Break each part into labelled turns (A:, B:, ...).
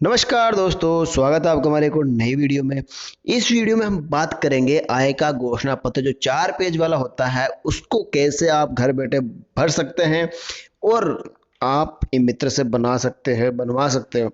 A: नमस्कार दोस्तों, स्वागत है आपका हमारे एक और नई वीडियो में। इस वीडियो में हम बात करेंगे आय का घोषणा पत्र जो 4 पेज वाला होता है उसको कैसे आप घर बैठे भर सकते हैं और आप मित्र से बनवा सकते हो।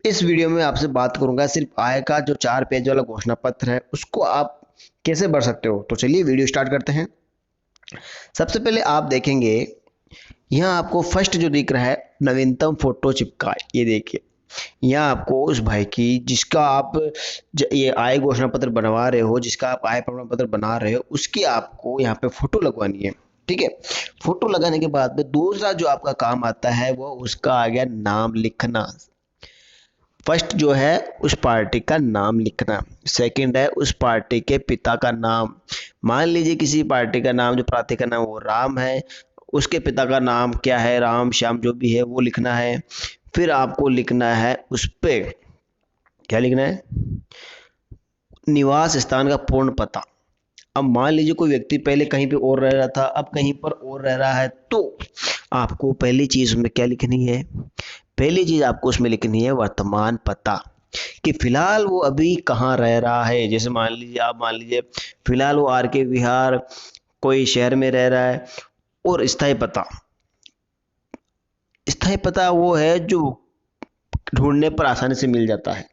A: इस वीडियो में आपसे बात करूंगा सिर्फ आय का जो 4 पेज वाला घोषणा पत्र है उसको आप कैसे भर सकते हो। तो चलिए वीडियो स्टार्ट करते हैं। सबसे पहले आप देखेंगे यहाँ आपको फर्स्ट जो दिख रहा है नवीनतम फोटो चिपका, ये देखिए यहाँ आपको उस भाई की जिसका आप ये आय घोषणा पत्र बनवा रहे हो, जिसका आप आय प्रमाण पत्र बना रहे हो, उसकी आपको यहाँ पे फोटो लगवानी है। ठीक है, फोटो लगाने के बाद में दूसरा जो आपका काम आता है वो उसका आ गया नाम लिखना। फर्स्ट जो है उस पार्टी का नाम लिखना, सेकंड है उस पार्टी के पिता का नाम। मान लीजिए किसी पार्टी का नाम, जो पार्टी का नाम वो राम है, उसके पिता का नाम क्या है, राम श्याम जो भी है वो लिखना है। फिर आपको लिखना है उस पे क्या लिखना है, निवास स्थान का पूर्ण पता। अब मान लीजिए कोई व्यक्ति पहले कहीं पे और रह रहा था, अब कहीं पर और रह रहा है, तो आपको पहली चीज में क्या लिखनी है, पहली चीज आपको उसमें लिखनी है वर्तमान पता, कि फिलहाल वो अभी कहाँ रह रहा है। जैसे मान लीजिए फिलहाल वो आर के विहार कोई शहर में रह रहा है। और स्थायी पता वो है जो ढूंढने पर आसानी से मिल जाता है।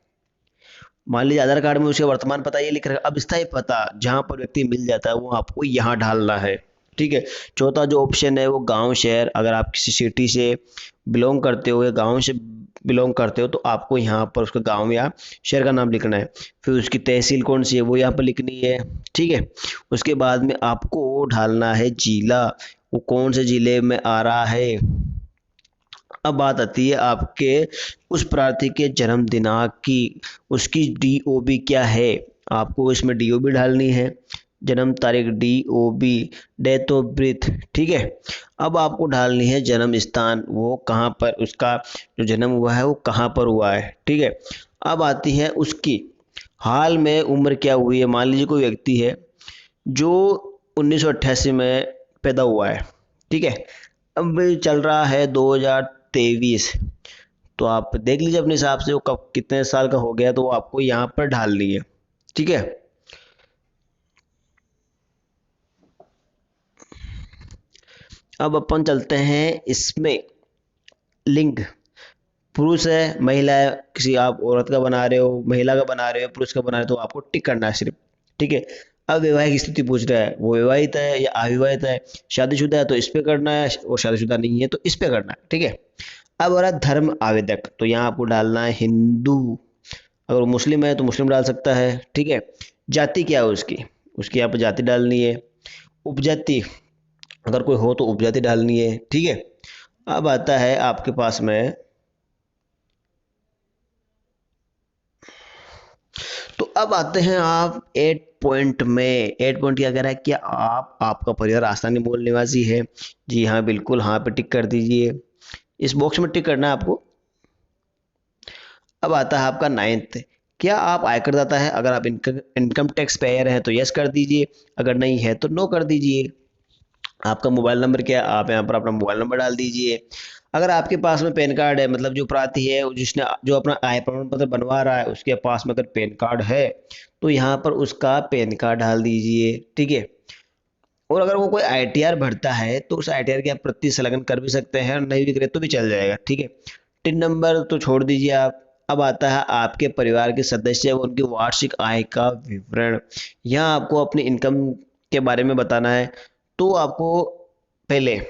A: मान लीजिए आधार कार्ड में उसका वर्तमान पता ये लिख रखा है, अब स्थायी पता जहाँ पर व्यक्ति मिल जाता है वो आपको यहाँ डालना है। ठीक है, चौथा जो ऑप्शन है वो गांव शहर, अगर आप किसी सिटी से बिलोंग करते हो या गांव से बिलोंग करते हो तो आपको यहाँ पर उसका गांव या शहर का नाम लिखना है। फिर उसकी तहसील कौन सी है वो यहाँ पर लिखनी है। ठीक है, उसके बाद में आपको ढालना है जिला, वो कौन से जिले में आ रहा है। अब बात आती है आपके उस प्रार्थी के जन्म दिनांक की, उसकी डीओबी क्या है, आपको इसमें डीओबी डालनी है, जन्म तारीख डीओबी, डेट ऑफ बर्थ। ठीक है, अब आपको डालनी है जन्म स्थान, वो कहाँ पर उसका जो जन्म हुआ है वो कहाँ पर हुआ है। ठीक है, अब आती है उसकी हाल में उम्र क्या हुई है। मान लीजिए कोई व्यक्ति है जो 1988 में पैदा हुआ है। ठीक है, अब चल रहा है 2023, तो आप देख लीजिए अपने हिसाब से वो कब कितने साल का हो गया, तो वो आपको यहाँ पर ढालनी है। ठीक है, अब अपन चलते हैं इसमें लिंग, पुरुष है महिला है, किसी आप औरत का बना रहे हो, महिला का बना रहे हो, पुरुष का बना रहे हो, तो आपको टिक करना है सिर्फ। ठीक है, अब वैवाहिक स्थिति पूछ रहा है, वो विवाहित है या अविवाहित है, शादीशुदा है तो इस पे करना है, और शादीशुदा नहीं है तो इस पे करना है। ठीक है, अब हो रहा है धर्म आवेदक, तो यहाँ आपको डालना है हिंदू, अगर वो मुस्लिम है तो मुस्लिम डाल सकता है। ठीक है, जाति क्या है उसकी, उसकी यहाँ पर जाति डालनी है। उपजाति अगर कोई हो तो उपजाति डालनी है। ठीक है, अब आता है आपके पास में, तो अब आते हैं आप 8 पॉइंट में। 8 पॉइंट क्या कह रहा है कि आप आपका परिवार राजस्थानी मूल निवासी है। जी हाँ, बिल्कुल हाँ पे टिक कर दीजिए, इस बॉक्स में टिक करना है आपको। अब आता है आपका 9th, क्या आप आयकर दाता है, अगर आप इनकम टैक्स पेयर हैं तो यस कर दीजिए, अगर नहीं है तो नो कर दीजिए। आपका मोबाइल नंबर क्या है, आप यहाँ पर अपना मोबाइल नंबर डाल दीजिए। अगर आपके पास में पैन कार्ड है, मतलब जो प्रार्थी है जिसने जो अपना आय प्रमाण पत्र बनवा रहा है उसके पास में अगर पैन कार्ड है तो यहाँ पर उसका पैन कार्ड डाल दीजिए। ठीक है, और अगर वो कोई आईटीआर भरता है तो उस आईटीआर की आप प्रति संलग्न कर भी सकते हैं, और नहीं भी करे तो भी चल जाएगा। ठीक है, टिन नंबर तो छोड़ दीजिए आप। अब आता है आपके परिवार के सदस्य व उनकी वार्षिक आय का विवरण। यहाँ आपको अपनी इनकम के बारे में बताना है, तो आपको पहले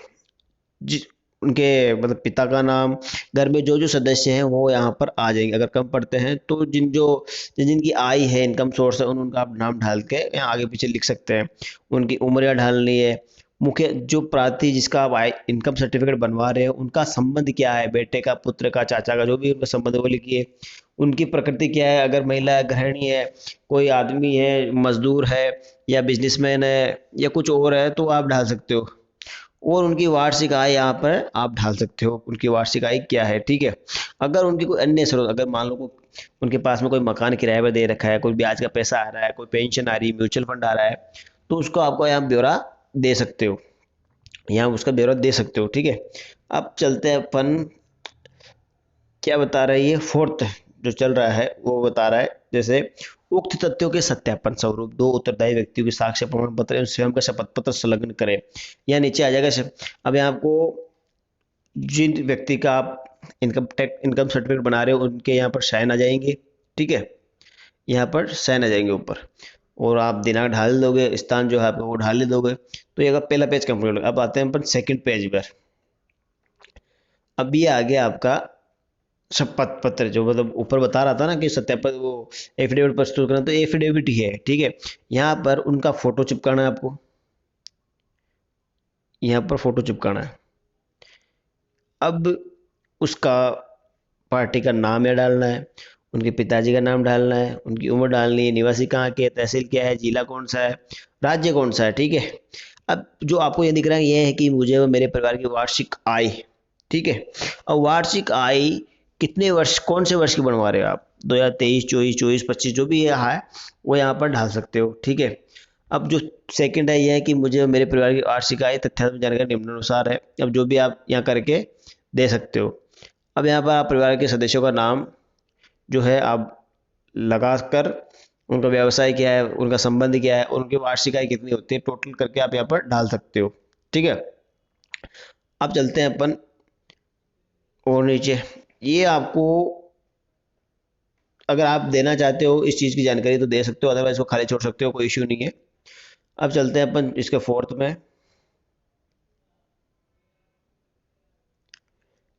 A: जि उनके मतलब पिता का नाम, घर में जो जो सदस्य हैं वो यहाँ पर आ जाएंगे। अगर कम पढ़ते हैं तो जिनकी आय है, इनकम सोर्स है, उनका आप नाम डाल के यहाँ आगे पीछे लिख सकते हैं। उनकी उम्र यहाँ डालनी है। मुख्य जो प्रार्थी जिसका आप आय इनकम सर्टिफिकेट बनवा रहे हो उनका संबंध क्या है, बेटे का, पुत्र का, चाचा का, जो भी उनका संबंध है वो लिखिए। उनकी प्रकृति क्या है, अगर महिला गृहिणी है, कोई आदमी है, मजदूर है, या बिजनेसमैन है, या कुछ और है तो आप डाल सकते हो। और उनकी वार्षिक आय यहाँ पर आप ढाल सकते हो, उनकी वार्षिक आय क्या है। ठीक है, अगर उनकी कोई अन्य स्रोत, अगर मान लो उनके पास में कोई मकान किराए पर दे रखा है, कोई ब्याज का पैसा आ रहा है, कोई पेंशन आ रही है, म्यूचुअल फंड आ रहा है, तो उसको आपको यहाँ ब्यौरा दे सकते हो, यहाँ उसका ब्यौरा दे सकते हो। ठीक है, अब चलते हैं अपन, क्या बता रही है 4th, जो चल रहा है वो बता रहा है, जैसे उक्त तथ्यों के सत्यापन स्वरूप दो उत्तरदायी व्यक्तियों के साक्ष्य प्रमाण पत्र एवं स्वयं का शपथ पत्र संलग्न करें। या नीचे आ जाएगा अब यहाँ आपको जिन व्यक्ति का आप इनकम सर्टिफिकेट बना रहे हो उनके यहाँ पर साइन आ जाएंगे, ठीक है, यहाँ पर साइन आ जाएंगे ऊपर, और आप दिनांक ढाल दोगे, स्थान जो है आपका वो ढाल दोगे, तो ये पहला पेज कंप्लीट हो गया। अब आते हैं अपन सेकंड पेज पर। अब ये आ गया आपका शपथ पत्र, जो मतलब ऊपर बता रहा था ना कि सत्यापन वो एफिडेविट प्रस्तुत करना, तो एफिडेविट ही है, ठीक है। यहाँ पर उनका फोटो चिपकाना है आपको, यहाँ पर फोटो चिपकाना है। अब उसका पार्टी का नाम यहाँ डालना है, उनके पिताजी का नाम डालना है, उनकी उम्र डालनी है, निवासी कहाँ के, तहसील क्या है, जिला कौन सा है, राज्य कौन सा है, ठीक है। अब जो आपको ये दिख रहा है ये है कि मुझे और मेरे परिवार की वार्षिक आय, ठीक है। अब वार्षिक आय कितने वर्ष, कौन से वर्ष की बनवा रहे हो आप, 2023, 24, 25, जो भी ये है वो यहाँ पर डाल सकते हो, ठीक है। अब जो सेकंड है ये है कि मुझे और मेरे परिवार की वार्षिक आय तथ्यात्मक जानकारी निम्नानुसार है। अब जो भी आप यहाँ करके दे सकते हो। अब यहाँ पर आप परिवार के सदस्यों का नाम जो है आप लगा कर, उनका व्यवसाय क्या है, उनका संबंध क्या है, और उनकी वार्षिक आय कितनी होती है, टोटल करके आप यहाँ पर डाल सकते हो, ठीक है। अब चलते हैं अपन और नीचे। ये आपको अगर आप देना चाहते हो इस चीज़ की जानकारी तो दे सकते हो, अदरवाइज वो खाली छोड़ सकते हो, कोई इश्यू नहीं है। अब चलते हैं अपन इसके फोर्थ में।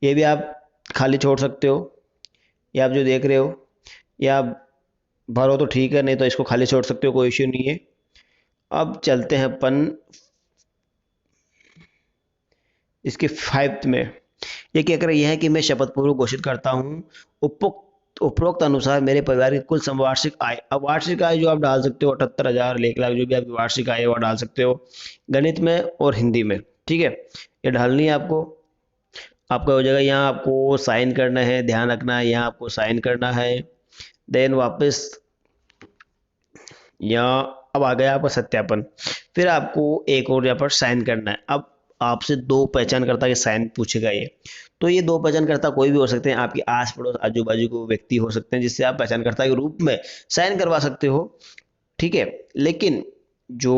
A: ये भी आप खाली छोड़ सकते हो, ये आप जो देख रहे हो ये आप भरो तो ठीक है, नहीं तो इसको खाली छोड़ सकते हो, कोई इश्यू नहीं है। अब चलते हैं अपन इसके फाइव्थ में। ये क्या कर रही है कि मैं शपथ पूर्वक घोषित करता हूँ उपरोक्त अनुसार मेरे परिवार की कुल वार्षिक आय। अब वार्षिक आय जो आप डाल सकते हो 78,000, 1,00,000, जो भी आपकी वार्षिक आय है वो डाल सकते हो, गणित में और हिंदी में, ठीक है। ये डालनी है आपको। आपका हो जाएगा, यहाँ आपको साइन करना है, ध्यान रखना है, यहाँ आपको साइन करना है। देन वापस यहाँ अब आ गया आपका सत्यापन। फिर आपको एक और यहाँ पर साइन करना है। अब आपसे दो पहचानकर्ता के साइन पूछेगा ये, तो ये दो पहचानकर्ता कोई भी हो सकते हैं, आपके आस पड़ोस आजू बाजू के व्यक्ति हो सकते हैं जिससे आप पहचानकर्ता के रूप में साइन करवा सकते हो, ठीक है। लेकिन जो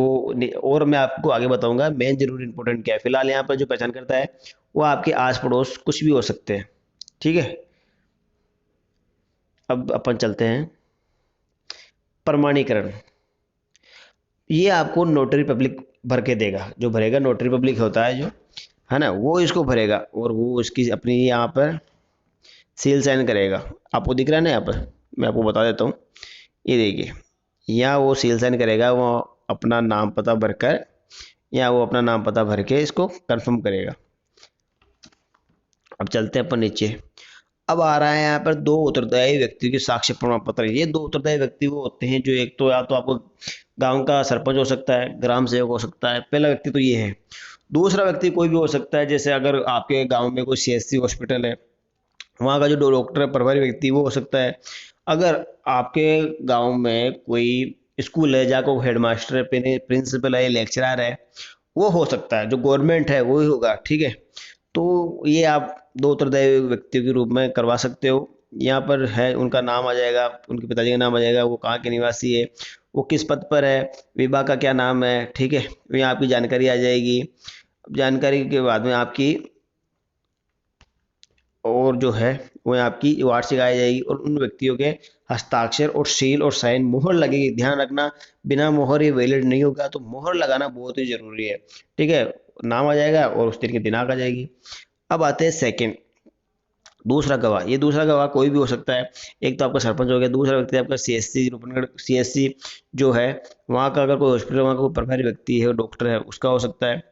A: और मैं आपको आगे बताऊंगा मेन जरूर इंपॉर्टेंट क्या है। फिलहाल यहाँ पर जो पहचानकर्ता है वो आपके आस पड़ोस कुछ भी हो सकते हैं, ठीक है। अब अपन चलते हैं प्रमाणीकरण। ये आपको नोटरी पब्लिक भर के देगा, जो भरेगा नोटरी पब्लिक होता है जो है ना, वो इसको भरेगा और वो उसकी अपनी यहाँ पर सील साइन करेगा। आपको दिख रहा है ना यहाँ पर, मैं आपको बता देता हूँ, ये देखिए यहाँ वो सील साइन करेगा, वो अपना नाम पता भरकर, या वो अपना नाम पता भर के इसको कंफर्म करेगा। अब चलते हैं अपन नीचे। अब आ रहा है यहाँ पर दो उत्तरदायी व्यक्ति के साक्ष्य प्रमाण पत्र। ये दो उत्तरदायी व्यक्ति वो होते हैं जो एक तो या तो आपको गांव का सरपंच हो सकता है, ग्राम सेवक हो सकता है, पहला व्यक्ति तो ये है। दूसरा व्यक्ति कोई भी हो सकता है, जैसे अगर आपके गांव में कोई सीएससी हॉस्पिटल है, वहाँ का जो डॉक्टर है प्रभारी व्यक्ति वो हो सकता है। अगर आपके गांव में कोई स्कूल है जहाँ को हेडमास्टर है, प्रिंसिपल है, लेक्चरर है, वो हो सकता है, जो गवर्नमेंट है वो ही होगा, ठीक है। तो ये आप दो उत्तरदायी व्यक्तियों के रूप में करवा सकते हो। यहाँ पर है उनका नाम आ जाएगा, उनके पिताजी का नाम आ जाएगा, वो कहाँ के निवासी है, वो किस पद पर है, विभाग का क्या नाम है, ठीक है। यहाँ आपकी जानकारी आ जाएगी। जानकारी के बाद में आपकी और जो है वो आपकी वार्षिक आ जाएगी, और उन व्यक्तियों के हस्ताक्षर और सील और साइन मोहर लगेगी। ध्यान रखना बिना मोहर ये वैलिड नहीं होगा, तो मोहर लगाना बहुत ही जरूरी है, ठीक है। नाम आ जाएगा और उस दिन की दिनांक आ जाएगी। अब आते हैं सेकंड, दूसरा गवाह। ये दूसरा गवाह कोई भी हो सकता है, एक तो आपका सरपंच हो गया, दूसरा व्यक्ति आपका सीएससी रूपनगढ़ सीएससी जो है वहाँ का, अगर कोई हॉस्पिटल वहाँ का कोई प्रभारी व्यक्ति है, डॉक्टर है, उसका हो सकता है,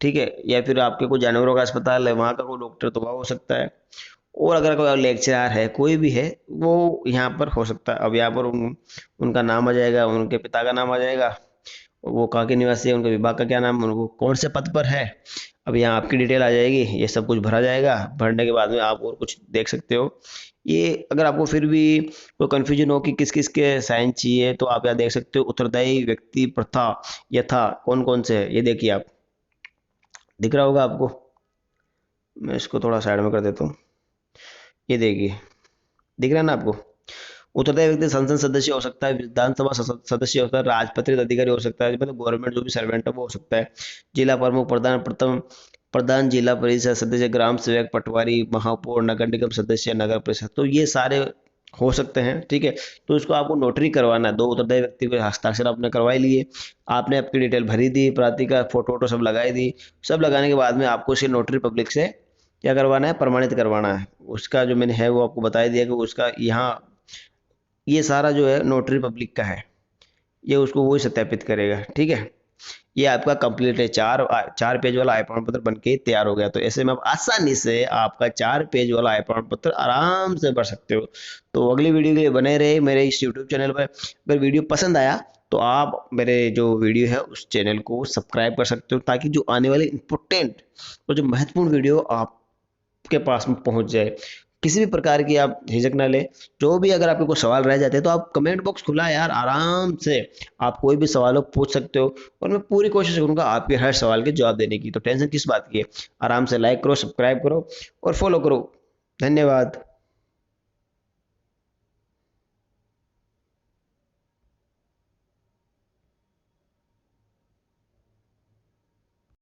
A: ठीक है। या फिर आपके कोई जानवरों का अस्पताल है वहाँ का कोई डॉक्टर तो वह हो सकता है। और अगर कोई लेक्चरर है, कोई भी है, वो यहाँ पर हो सकता है। अब यहाँ पर उनका नाम आ जाएगा, उनके पिता का नाम आ जाएगा, वो कहाँ के निवासी है, उनके विभाग का क्या नाम, उनको कौन से पद पर है। अब यहाँ आपकी डिटेल आ जाएगी, ये सब कुछ भरा जाएगा। भरने के बाद में आप और कुछ देख सकते हो। ये अगर आपको फिर भी कोई कन्फ्यूजन हो कि किस किस के साइन चाहिए, तो आप यहाँ देख सकते हो उत्तरदायी व्यक्ति प्रथा यथा कौन कौन से है, ये देखिए आप दिख रहा होगा आपको। मैं इसको थोड़ा साइड में कर देता हूँ, ये देखिए दिख रहा है ना आपको। उत्तरदायी व्यक्ति संसद सदस्य हो सकता है, विधानसभा सदस्य हो सकता है, राजपत्रित अधिकारी हो सकता है, मतलब गवर्नमेंट जो भी सर्वेंट है वो हो सकता है, जिला प्रमुख, प्रधान, प्रथम प्रधान, जिला परिषद सदस्य, ग्राम सेवक, पटवारी, महापौर, नगर निगम सदस्य, नगर परिषद, तो ये सारे हो सकते हैं। ठीक है, तो इसको आपको नोटरी करवाना है, 2 उत्तरदायी व्यक्ति को हस्ताक्षर आपने करवाई लिए, आपने आपकी डिटेल भरी दी, प्रार्थी का फोटो वोटो सब लगाई दी, सब लगाने के बाद में आपको इसे नोटरी पब्लिक से क्या करवाना है, प्रमाणित करवाना है। उसका जो मैंने है वो आपको बता दिया कि उसका यहाँ ये सारा जो है नोटरी पब्लिक का है, ये उसको वही सत्यापित करेगा। ठीक है, ये आपका कंप्लीट है, 4 पेज वाला आय प्रमाण पत्र बन के तैयार हो गया। तो ऐसे में आप आसानी से आपका 4 पेज वाला आय प्रमाण पत्र आराम से भर सकते हो। तो अगली वीडियो के लिए बने रहे मेरे इस यूट्यूब चैनल पर। अगर वीडियो पसंद आया तो आप मेरे जो वीडियो है उस चैनल को सब्सक्राइब कर सकते हो, ताकि जो आने वाले इंपॉर्टेंट और जो महत्वपूर्ण वीडियो आपके पास में पहुंच जाए। किसी भी प्रकार की आप झिझक ना ले, जो भी अगर आपके कोई सवाल रह जाते हैं तो आप कमेंट बॉक्स खुला है यार, आराम से आप कोई भी सवाल हो पूछ सकते हो, और मैं पूरी कोशिश करूंगा आपके हर सवाल के जवाब देने की। तो टेंशन किस बात की है, आराम से लाइक करो, सब्सक्राइब करो और फॉलो करो। धन्यवाद।